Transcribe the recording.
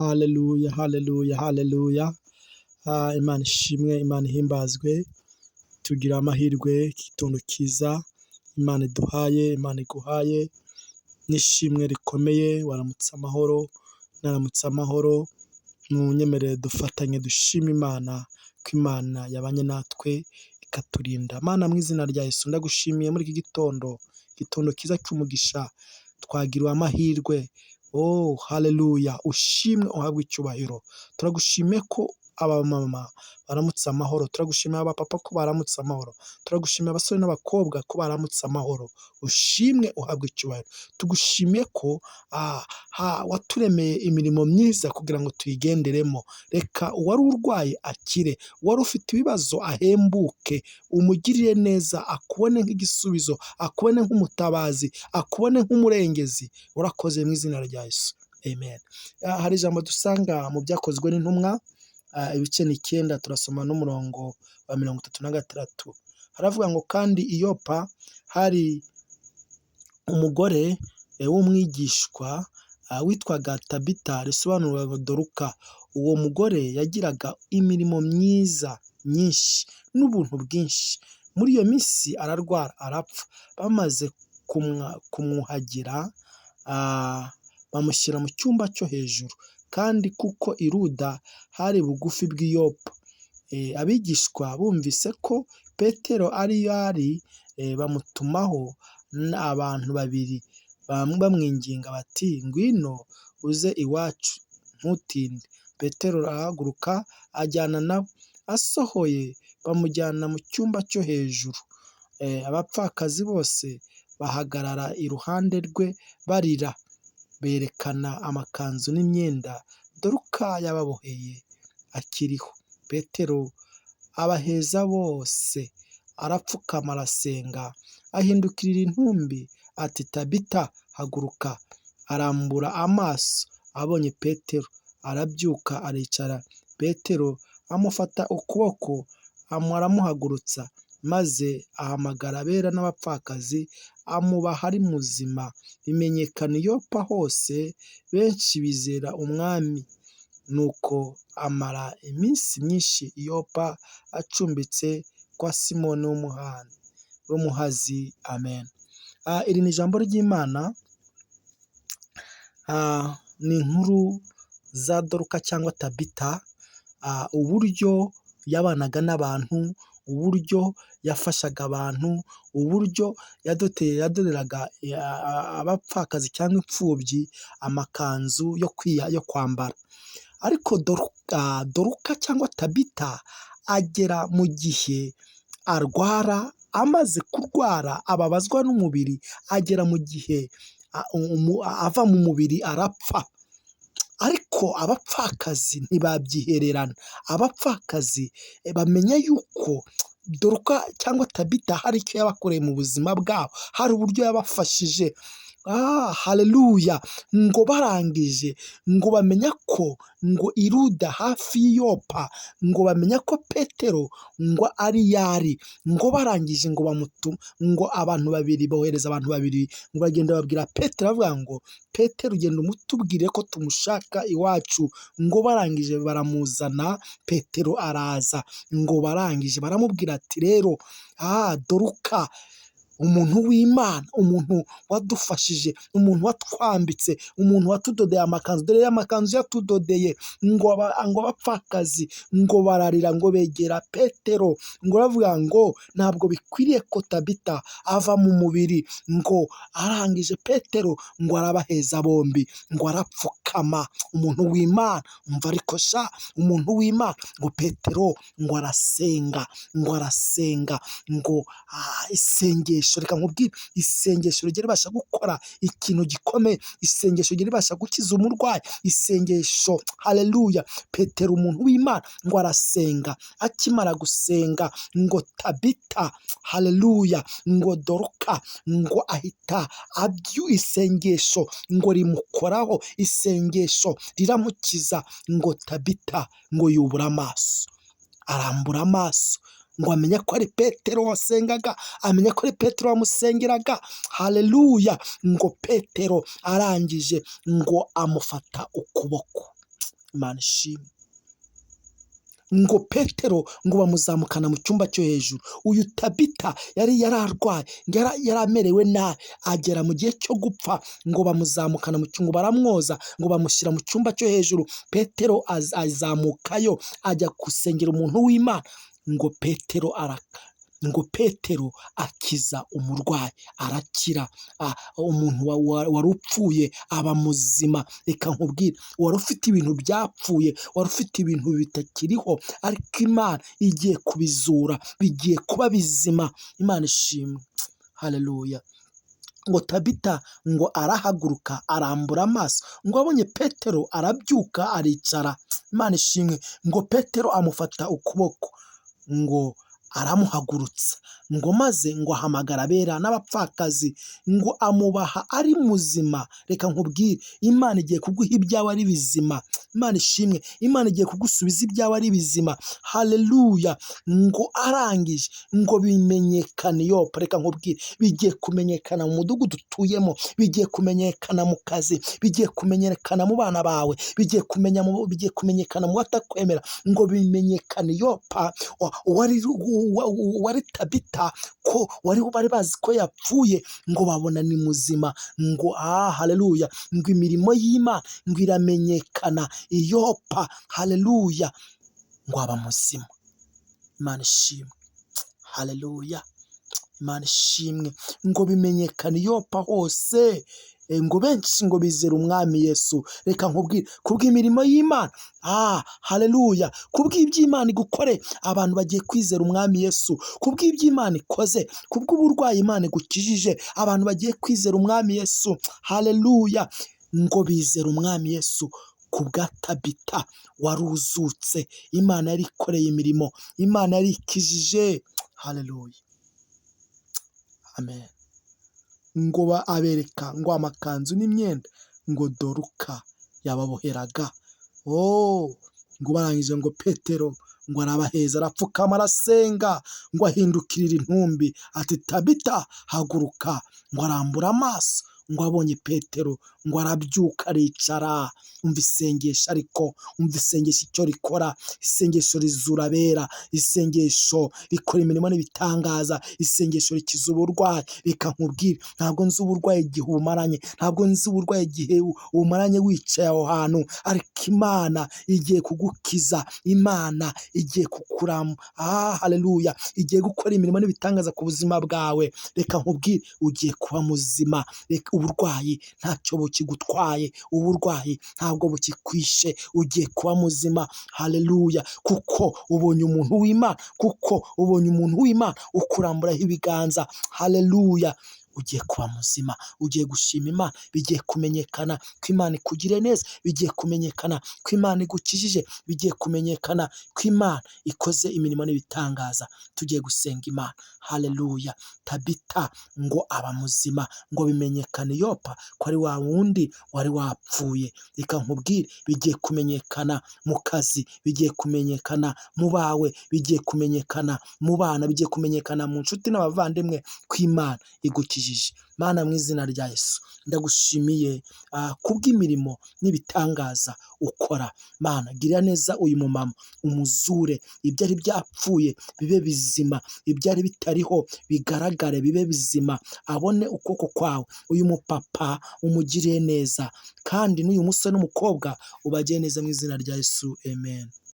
Haleluya, haleluya, haleluya. Imana ishimwe, Imana ihimbazwe. Tugira amahirwe, igitondo cyiza Imana iduhaye, Imana iguhaye n'ishimwe rikomeye. Waramutse amahoro, naramutse amahoro. Munyemerere dufatanye dushima Imana ko Imana yabanye natwe ikaturinda. Mana, mu izina rya Yesu ndagushimiye muri iki gitondo cyiza cy'umugisha. Twagiriwe amahirwe. Oh, haleluya. Ushimwe uhabwe icyubahiro. Turagushimiye ko abamama baramutse amahoro. Turagushimiye abapapa ko baramutse amahoro. Turagushimiye abasore n'abakobwa ko baramutse amahoro. Ushimwe uhabwe icyubahiro. Tugushimiye ko waturemeye imirimo myiza kugira ngo tuyigenderemo. Reka uwari urwaye akire, uwari ufite ibibazo ahembuke, umugirire neza, akubone nk'igisubizo, akubone nk'umutabazi, akubone nk'umurengezi. Urakoze mu izina rya Yesu. Amen. Hari ijambo dusanga mu byakozwe n'intumwa, ibice 9, turasoma n'umurongo wa 36. Haravuga ngo kandi i Yopa hari umugore w'umwigishwa witwaga Tabita, risobanura ngo Doruka. Uwo mugore yagiraga imirimo myiza myinshi n'ubuntu bwinshi. Muri iyo minsi ararwara arapfa. Bamaze kumwuhagira, bamushyira mu cyumba cyo hejuru, kandi kuko i Luda hari bugufi bw'i Yopa. Abigishwa bumvise ko Petero ariyo ari, bamutumaho abantu babiri bamwinginga bati, ngwino uze iwacu ntutinde. Petero arahaguruka ajyana nabo. Asohoye bamujyana mu cyumba cyo hejuru. Abapfakazi bose bahagarara iruhande rwe barira, berekana amakanzu n'imyenda Doruka yababoheye akiriho. Petero abaheza bose, arapfukama arasenga, ahindukirira intumbi ati, Tabita haguruka. Arambura amaso, abonye Petero arabyuka aricara. Petero amufata ukuboko aramuhagurutsa, maze ahamagara abera n'abapfakazi amubaha ari muzima. Bimenyekana i Yopa hose, benshi bizera umwami. Nuko amara iminsi myinshi i Yopa acumbitse kwa Simoni w'umuhazi. Amen. Iri ni ijambo ry'Imana. Ni inkuru za Doruka cyangwa Tabita, uburyo yabanaga n'abantu, uburyo yafashaga abantu, uburyo yadoderaga abapfakazi cyangwa imfubyi amakanzu yo kwambara. Ariko Doruka cyangwa Tabita agera mu gihe arwara. Amaze kurwara ababazwa n'umubiri, agera mu gihe ava mu mubiri arapfa. Ariko abapfakazi ntibabyihererana. Abapfakazi bamenya yuko Doruka cyangwa Tabita hari icyo yabakoreye mu buzima bwabo, hari uburyo yabafashije. Haleluya. Ngo barangije, ngo bamenya ko ngo i Luda hafi y'i Yopa, ngo bamenya ko Petero ngo ari yari. Ngo barangije ngo ngo bohereza abantu babiri ngo bagenda babwira Petero, bavuga ngo Petero ugenda umutubwire ko tumushaka iwacu. Ngo barangije baramuzana, Petero araza. Ngo barangije baramubwira ati, rero Doruka, umuntu w'Imana, umuntu wadufashije, umuntu watwambitse, umuntu watudodeye amakanzu, dore amakanzu yatudodeye. Ngo abapfakazi ngo bararira, ngo begera Petero, ngo bavuga ngo ntabwo bikwiriye ko Tabita ava mu mubiri. Ngo arangije Petero ngo arabaheza bombi, ngo arapfukama. Umuntu w'Imana, umva ariko sha, umuntu w'Imana, ngo Petero ngo arasenga, ngo isengesho, reka nkubwire, isengesho rigiye ribasha gukora ikintu gikomeye. Isengesho rigiye ribasha gukiza umurwayi. Isengesho, haleluya. Petero umuntu w'Imana ngo arasenga. Akimara gusenga, ngo Tabita, haleluya, ngo Doruka ngo ahita isengesho ngo rimukoraho, isengesho riramukiza. Ngo Tabita ngo yubura amaso, arambura amaso, ngo amenye ko ari Petero wasengaga, amenye ko ari Petero wamusengeraga. Haleluya. Ngo Petero arangije ngo amufata ukuboko. Imana ishimwe. Ngo Petero ngo bamuzamukana mu cyumba cyo hejuru. Uyu Tabita yari yararwaye, yari amerewe nabi, agera mu gihe cyo gupfa, ngo bamuzamukana mu cyumba, baramwoza, ngo bamushyira mu cyumba cyo hejuru. Petero azamukayo ajya gusengera umuntu w'Imana, ngo Petero akiza umurwayi, arakira. Umuntu wari upfuye aba muzima. Reka nkubwire, wari ufite ibintu byapfuye, wari ufite ibintu bitakiriho, ariko Imana igiye kubizura, bigiye kuba bizima. Imana ishimwe. Haleluya. Ngo Tabita ngo arahaguruka, arambura amaso, ngo abonye Petero arabyuka, aricara. Imana ishimwe. Ngo Petero amufata ukuboko, ngo aramuhagurutsa, ngo maze ngo ahamagara abera n'abapfakazi, ngo amubaha ari muzima. Reka nkubwire, Imana igiye kuguha ibyawe ari bizima. Imana ishimwe. Imana igiye kugusubiza ibyawe ari bizima. Haleluya. Ngo arangije, ngo bimenyekane Yopa. Reka nkubwire, bigiye kumenyekana mu mudugudu utuyemo, bigiye kumenyekana mu kazi, bigiye kumenyekana mu bana bawe, bigiye kumenyekana mu batakwemera. Ngo bimenyekane Yopa, wari Tabita, ko bari bazi ko yapfuye, ngo babona ni muzima. Ngo haleluya. Ngo imirimo y'Imana ngo iramenyekana Yopa. Haleluya. Ngo aba muzima. Imana ishimwe. Haleluya. Imana ishimwe. Ngo bimenyekane Yopa hose, ngo benshi ngo bizera umwami Yesu. Reka nkubwire, kubw'imirimo y'Imana, haleluya, kubw'iby'Imana igukore, abantu bagiye kwizera umwami Yesu. Kubw'iby'Imana ikoze, kubw'uburwayi Imana igukijije, abantu bagiye kwizera umwami Yesu. Haleluya. Ngo bizera umwami Yesu kubwa Tabita wari uzutse. Imana yari ikoreye imirimo, Imana yari ikijije. Haleluya. Amen. Ngo abereka ngo amakanzu n'imyenda, ngo Doruka yababoheraga. Ngo barangije, ngo Petero ngo arabaheza, arapfukama, arasenga, ngo ahindukirira intumbi, ati Tabita haguruka. Ngo arambura amaso, ngo abonye Petero, ngo arabyuka, aricara. Umva isengesho, ariko umva isengesho icyo rikora. Isengesho rizura abera, isengesho rikora imirimo n'ibitangaza, isengesho rikiza uburwayi. Reka nkubwire, ntabwo nzi uburwayi igihe ubumaranye, ntabwo nzi uburwayi igihe ubumaranye wicaye aho hantu, ariko Imana igiye kugukiza, Imana igiye haleluya, igiye gukora imirimo n'ibitangaza ku buzima bwawe. Reka nkubwire, ugiye kuba muzima. Reka uburwayi ntacyo bukigutwaye, uburwayi ntabwo bukikwishe, ugiye kuba muzima. Haleluya. Kuko ubonye umuntu w'Imana, ukuramburaho ibiganza. Haleluya. Ugiye kuba muzima, ugiye gushima Imana, bigiye kumenyekana ko Imana ikugiriye neza, bigiye kumenyekana ko Imana igukijije, bigiye kumenyekana ko Imana ikoze imirimo n'ibitangaza. Tugiye gusenga Imana. Haleluya. Tabita ngo aba muzima, ngo bimenyekane Yopa ko ari wa wundi wari wapfuye. Reka nkubwire, bigiye kumenyekana mu kazi, bigiye kumenyekana mu bawe, bigiye kumenyekana mu bana, bigiye kumenyekana mu nshuti n'abavandimwe ko Imana igukijije. Mana, mu izina rya Yesu ndagushimiye kubw'imirimo n'ibitangaza ukora. Mana, girira neza uyu mumama, umuzure, ibyari byapfuye bibe bizima, ibyari bitariho bigaragare bibe bizima, abone ukuboko kwawe. Uyu mupapa umugiriye neza, kandi n'uyu musore n'umukobwa ubagire neza, mu izina rya Yesu. Amen.